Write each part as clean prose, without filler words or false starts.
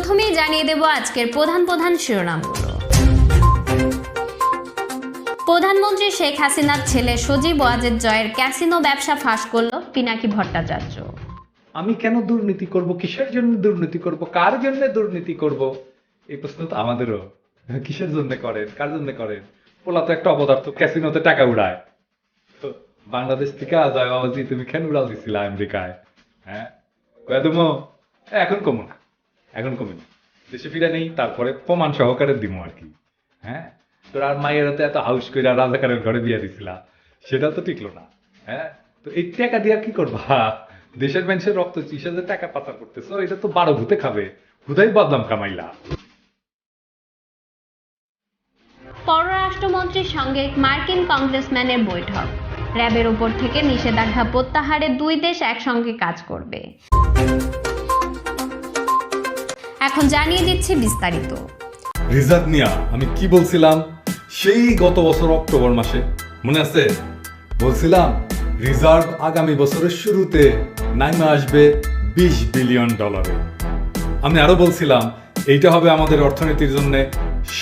প্রথমেই জানিয়ে দেব আজকের প্রধান শিরোনামগুলো। প্রধানমন্ত্রী শেখ হাসিনার ছেলে সজীব ওয়াজেদ জয়ের ক্যাসিনো ব্যবসা ফাঁস করল পিনাকি ভট্টাচার্য। আমি কেন দুর্নীতি করব, কিসের জন্য দুর্নীতি করব, কার জন্য দুর্নীতি করব, এই প্রশ্ন তো আমাদেরও। কিসের জন্য করেন, কার জন্য করেন? পোলা তো একটা অপদার্থ, ক্যাসিনোতে টাকা উড়ায়। তো বাংলাদেশ থেকে জয় বাবাজি তুমি কেন উড়াল দিছিলা আমেরিকায়? হ্যাঁ কয়ে দেবো? এখন কমো না, এখন কমে না, দেশে ফিরে নেই, তারপরে প্রমাণ সহকারে দিব আর কি। হ্যাঁ তোর আর মায়ের তো এত হাউস করে রাজাকারের ঘরে বিয়ে দিছিলা, সেটা তো টিকলো না। হ্যাঁ তো এই টাকা দিয়ে আর কি করবা? দেশের মানুষের রক্ত চিসে যে টাকা পাচার করতেছো, এটা তো 12 ভূতে খাবে, হুদাই বদনাম কামাইলা। পররাষ্ট্রমন্ত্রীর সঙ্গে মার্কিন কংগ্রেসম্যানের বৈঠক, র্যাবের উপর থেকে নিষেধাজ্ঞা প্রত্যাহারে দুই দেশ একসঙ্গে কাজ করবে। এখন জানিয়ে দিচ্ছি বিস্তারিত। রিজার্ভ নিয়া আমি কি বলছিলাম সেই গত বছর অক্টোবর মাসে, মনে আছে? বলছিলাম রিজার্ভ আগামী বছরের শুরুতে নাইমে আসবে $20 বিলিয়ন। আমি আরো বলছিলাম এইটা হবে আমাদের অর্থনীতির জন্য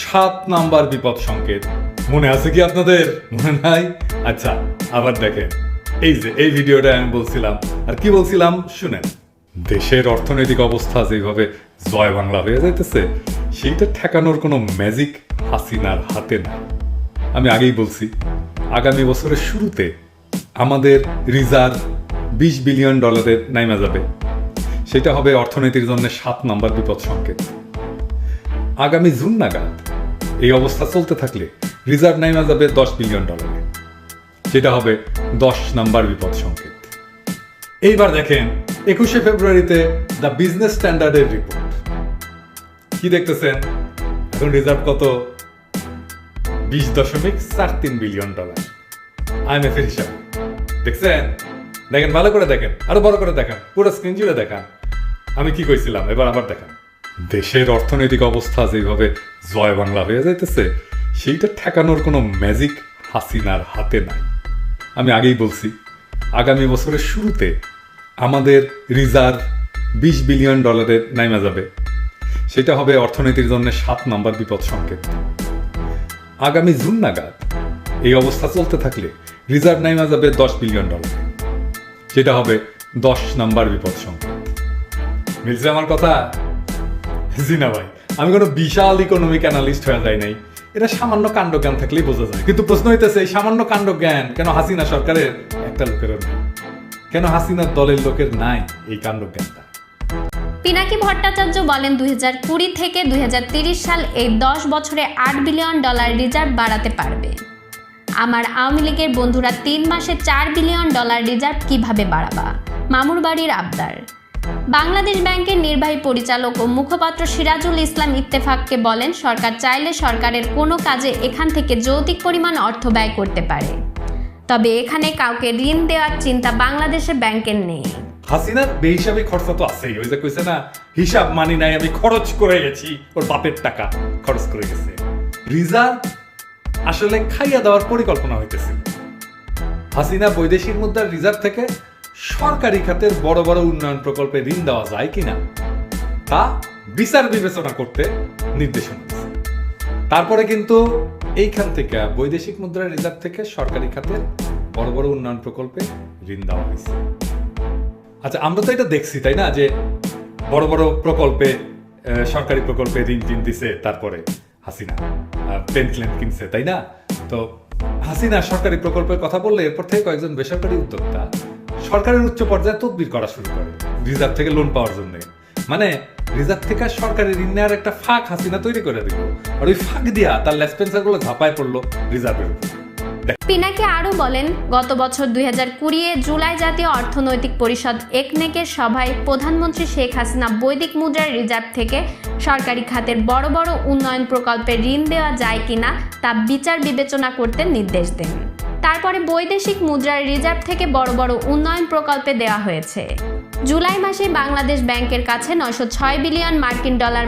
7 নাম্বার বিপদ সংকেত। মনে আছে কি আপনাদের? মনে নাই? আচ্ছা আবার দেখেন, এই যে এই ভিডিওটা আমি বলছিলাম। আর কি বলছিলাম শুনেন। দেশের অর্থনৈতিক অবস্থা যেভাবে জয় বাংলা হয়ে যাইতেছে, সেইটা ঠেকানোর কোনো ম্যাজিক হাসিনার হাতে নাই। আমি আগেই বলছি আগামী বছরের শুরুতে আমাদের রিজার্ভ $20 বিলিয়ন নাইমা যাবে। সেটা হবে অর্থনীতির জন্য 7 নাম্বার বিপদ সংকেত। আগামী জুন নাগাদ এই অবস্থা চলতে থাকলে রিজার্ভ নাইমা যাবে $10 বিলিয়ন। সেটা হবে 10 নাম্বার বিপদ সংকেত। এইবার দেখেন 21শে ফেব্রুয়ারিতে দ্য বিজনেস স্ট্যান্ডার্ডের রিপোর্ট। কি দেখতেছেন? এখন রিজার্ভ কত? $20.43 বিলিয়ন। IMF এর হিসাব দেখছেন? দেখেন, ভালো করে দেখেন, আরো বড় করে দেখেন, পুরো স্ক্রিন জুড়ে দেখান। আমি কি কইছিলাম এবার আবার দেখান। দেশের অর্থনৈতিক অবস্থা যেভাবে জয় বাংলা হয়ে যাইতেছে, সেইটা ঠেকানোর কোনো ম্যাজিক হাসিনার হাতে নাই। আমি আগেই বলছি আগামী বছরের শুরুতে আমাদের রিজার্ভ $20 বিলিয়ন নাইমা যাবে। সেটা হবে অর্থনীতির জন্য 7 নাম্বার বিপদ সংকেত। আগামী জুন নাগাদ এই অবস্থা চলতে থাকলে রিজার্ভ নাইমা যাবে $10 বিলিয়ন। সেটা হবে 10 নাম্বার বিপদ সংকেত। মিলছে আমার কথা? জি না ভাই, আমি কোনো বিশাল ইকোনমিক অ্যানালিস্ট হয়ে যায় নাই। এটা সামান্য কাণ্ডজ্ঞান থাকলেই বোঝা যায়। কিন্তু প্রশ্ন হইতেছে এই সামান্য কাণ্ডজ্ঞান কেন হাসিনা সরকারের একটা লোকেরও নেই? কেন হাসিনার দলের লোকের নাই এই কাণ্ডজ্ঞানটা? পিনাকি ভট্টাচার্য বলেন 2020 থেকে 2030 সাল এই 10 বছরে $8 বিলিয়ন রিজার্ভ বাড়াতে পারবে। আমার আওয়ামী লীগের বন্ধুরা 3 মাসে $4 বিলিয়ন রিজার্ভ কিভাবে বাড়াবা? মামুর বাড়ির আবদার। বাংলাদেশ ব্যাংকের নির্বাহী পরিচালক ও মুখপাত্র সিরাজুল ইসলাম ইত্তেফাককে বলেন সরকার চাইলে সরকারের কোনো কাজে এখান থেকে যৌতিক পরিমাণ অর্থ ব্যয় করতে পারে, তবে এখানে কাউকে ঋণ দেওয়ার চিন্তা বাংলাদেশের ব্যাংকের নেই। হাসিনার বেহিসাবি খরচা তো আছেই। ওই যে কইছে না, হিসাব মানি নাই, আমি খরচ করে গেছি, ওর বাপের টাকা খরচ করে গেছে। রিজার্ভ আসলে খাইয়া দেওয়ার পরিকল্পনা হইতেছিল। হাসিনা বৈদেশিক মুদ্রার রিজার্ভ থেকে সরকারি খাতের বড় বড় উন্নয়ন প্রকল্পে ঋণ দেওয়া যায় কিনা তা বিচার বিবেচনা করতে নির্দেশনা দিয়েছে। তারপরে কিন্তু এইখান থেকে বৈদেশিক মুদ্রার রিজার্ভ থেকে সরকারি খাতের বড় বড় উন্নয়ন প্রকল্পে ঋণ দেওয়া হয়েছে। আচ্ছা, আমরা তো এটা দেখছি তাই না, যে বড় বড় প্রকল্পে সরকারি প্রকল্পে ঋণ দিছে। তারপরে হাসিনা পেনক্লেন কিনছে তাই না? তো হাসিনা সরকারি প্রকল্পের কথা বললে এরপর থেকে কয়েকজন বেসরকারি উদ্যোক্তা সরকারের উচ্চ পর্যায়ে তদবির করা শুরু করে রিজার্ভ থেকে লোন পাওয়ার জন্য। মানে রিজার্ভ থেকে সরকারি ঋণ নেওয়ার একটা ফাঁক হাসিনা তৈরি করে দিল, আর ওই ফাঁক দিয়া তার লেসপেন্সার গুলো ঝাঁপায় পড়লো রিজার্ভের উপর। পিনাকি আরও বলেন গত বছর 2020 জুলাই জাতীয় অর্থনৈতিক পরিষদ একনেকের সভায় প্রধানমন্ত্রী শেখ হাসিনা বৈদিক মুদ্রার রিজার্ভ থেকে সরকারি খাতের বড় বড় উন্নয়ন প্রকল্পে ঋণ দেওয়া যায় কিনা তা বিচার বিবেচনা করতে নির্দেশ দেন। তারপরে বৈদেশিক মুদ্রার রিজার্ভ থেকে বড় বড় উন্নয়ন প্রকল্পে দেওয়া হয়েছে। জুলাই মাসে বাংলাদেশ ব্যাংকের কাছে $906 বিলিয়ন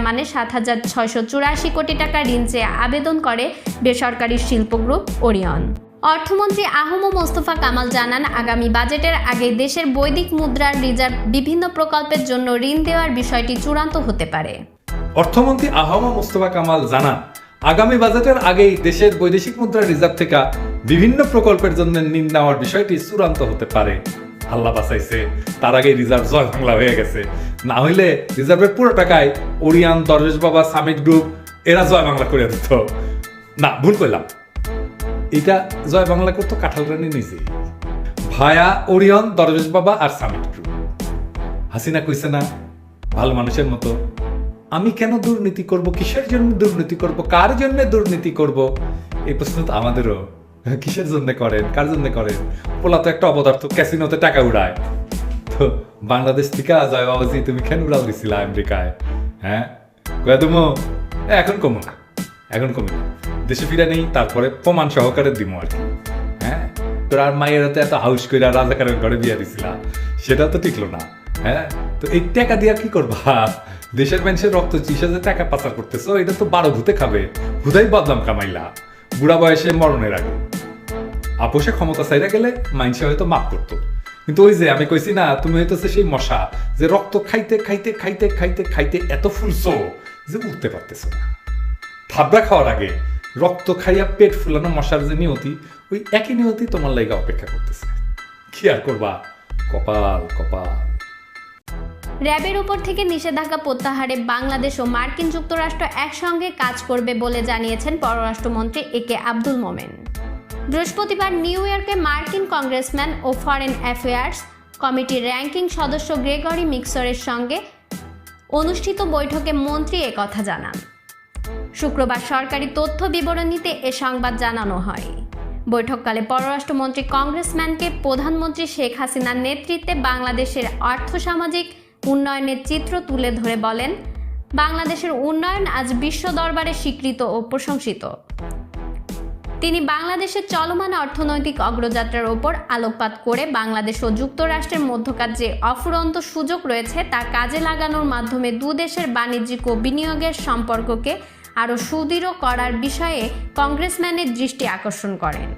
মানে 7,684 কোটি টাকা ঋণ চেয়ে আবেদন করে বেসরকারি শিল্প গ্রুপ ওরিয়ন। অর্থমন্ত্রী আহম মোস্তফা কামাল জানান আগামী বাজেটের আগে দেশের বৈদিক মুদ্রার রিজার্ভ বিভিন্ন প্রকল্পের জন্য ঋণ দেওয়ার বিষয়টি চূড়ান্ত হতে পারে। অর্থমন্ত্রী আহমদ মোস্তফা কামাল জানান, আগামী বাজেটের আগেই দেশের বৈদেশিক মুদ্রা রিজার্ভ থেকে বিভিন্ন প্রকল্পের জন্য ঋণ নেওয়ার বিষয়টি চূড়ান্ত হতে পারে। আল্লাহ বাঁচাইছে, তার আগেই রিজার্ভ জয় বাংলা হয়ে গেছে। না হইলে রিজার্ভের পুরো টাকায় ওরিয়ান, দরবেশ বাবা, সামিট গ্রুপ এরা জয় বাংলা করে দিত। না, ভুল করলাম, এটা জয় বাংলা করতো কাঁঠাল রানী নিজে, ভায়া, ওরিয়ন, দরবেশ বাবা আর সামিট গ্রুপ। হাসিনা কইছে না ভালো মানুষের মতো, আমি কেন দুর্নীতি করব, কিসের জন্য দুর্নীতি করব, কার জন্য দুর্নীতি করব? এই প্রশ্ন তো আমাদেরও, কিসের জন্য করেন, কার জন্য করেন? পোলা তো একটা অপদার্থ, ক্যাসিনোতে টাকা উড়ায়। তো বাংলাদেশ থেকে জয় বাবাজি তুমি কেন উড়াল দিছিলা আমেরিকায়? হ্যাঁ, কয়া তুমি এখন কমো না, এখন কমে না, দেশে ফিরে নেই, তারপরে প্রমাণ সহকারে দিব আর কি। হ্যাঁ, তোর আর মায়ের হাতে এত হাউস করে রাজাকারের ঘরে বিয়া দিছিলা, সেটা তো টিকলো না। হ্যাঁ, তো এই টাকা দিয়া কি করবা? দেশের মানুষের রক্ত চিসে যে টাকা পাচার করতেছো, এটা তো 12 ভূতে খাবে, হুদাই বদনাম কামাইলা বুড়া বয়সে মরণের আগে। আপোষে ক্ষমতা চাইরা গেলে মাইনসে হয়তো মাফ করতো, কিন্তু ওই যে আমি কইছি না, তুমি হইতেছে সেই মশা যে রক্ত খাইতে খাইতে খাইতে খাইতে খাইতে এত ফুলছো যে উঠতে পারতেছো না। থাবড়া খাওয়ার আগে রক্ত খাইয়া পেট ফুলানো মশার যে নিয়তি, ওই একই নিয়তি তোমার লাইগা অপেক্ষা করতেছে। কি আর করবা, কপাল কপাল। র্যাবের উপর থেকে নিষেধাজ্ঞা প্রত্যাহারে বাংলাদেশ ও মার্কিন যুক্তরাষ্ট্র একসঙ্গে কাজ করবে বলে জানিয়েছেন পররাষ্ট্রমন্ত্রী একে আব্দুল মোমেন। বৃহস্পতিবার নিউ ইয়র্কে মার্কিন কংগ্রেসম্যান ও ফরেন অ্যাফেয়ার্স কমিটির র্যাঙ্কিং সদস্য গ্রেগরি মিক্সরের সঙ্গে অনুষ্ঠিত বৈঠকে মন্ত্রী একথা জানান। শুক্রবার সরকারি তথ্য বিবরণীতে এ সংবাদ জানানো হয়। বৈঠককালে পররাষ্ট্রমন্ত্রী কংগ্রেসম্যানকে প্রধানমন্ত্রী শেখ হাসিনার নেতৃত্বে বাংলাদেশের আর্থসামাজিক উন্নয়নের চিত্র তুলে ধরে বলেন, বাংলাদেশের উন্নয়ন আজ বিশ্ব দরবারে স্বীকৃত ও প্রশংসিত। তিনি বাংলাদেশের চলমান অর্থনৈতিক অগ্রযাত্রার ওপর আলোকপাত করে বাংলাদেশ ও যুক্তরাষ্ট্রের মধ্যকার যে অফুরন্ত সুযোগ রয়েছে তা কাজে লাগানোর মাধ্যমে দুদেশের বাণিজ্যিক ও বিনিয়োগের সম্পর্ককে আরও সুদৃঢ় করার বিষয়ে কংগ্রেসম্যানের দৃষ্টি আকর্ষণ করেন।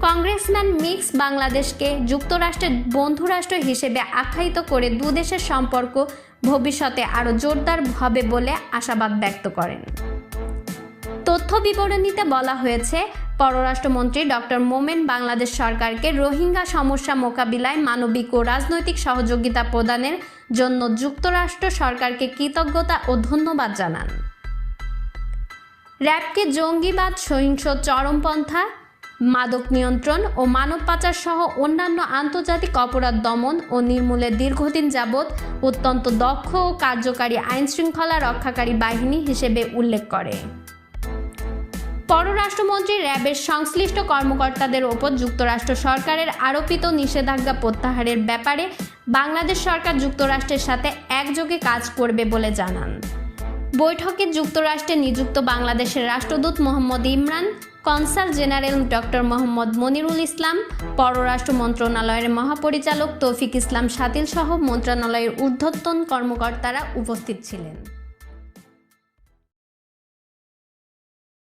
কংগ্রেসম্যান মিক্স বাংলাদেশকে যুক্তরাষ্ট্রের বন্ধুরাষ্ট্র হিসেবে আখ্যায়িত করে দুদেশের সম্পর্ক ভবিষ্যতে আরও জোরদার হবে বলে আশাবাদ ব্যক্ত করেন। তথ্য বিবরণীতে বলা হয়েছে, পররাষ্ট্রমন্ত্রী ডক্টর মোমেন বাংলাদেশ সরকারকে রোহিঙ্গা সমস্যা মোকাবিলায় মানবিক ও রাজনৈতিক সহযোগিতা প্রদানের জন্য যুক্তরাষ্ট্র সরকারকে কৃতজ্ঞতা ও ধন্যবাদ জানান। র্যাবকে জঙ্গিবাদ, সহিংস চরমপন্থা, মাদক নিয়ন্ত্রণ ও মানব পাচার সহ অন্যান্য আন্তর্জাতিক অপরাধ দমন ও নির্মূলে দীর্ঘদিন যাবৎ অত্যন্ত দক্ষ ও কার্যকারী আইনশৃঙ্খলা রক্ষাকারী বাহিনী হিসেবে উল্লেখ করে। পররাষ্ট্রমন্ত্রী র্যাবের সংশ্লিষ্ট কর্মকর্তাদের ওপর যুক্তরাষ্ট্র সরকারের আরোপিত নিষেধাজ্ঞা প্রত্যাহারের ব্যাপারে বাংলাদেশ সরকার যুক্তরাষ্ট্রের সাথে একযোগে কাজ করবে বলে জানান। বৈঠকে যুক্তরাষ্ট্রে নিযুক্ত বাংলাদেশের রাষ্ট্রদূত Mohammad Imran, consul general doctor Mohammad Monirul Islam, পররাষ্ট্র মন্ত্রণালয়ের মহাপরিচালক তৌফিক ইসলাম শাতিল সহ মন্ত্রণালয়ের ঊর্ধ্বতন কর্মকর্তারা উপস্থিত ছিলেন।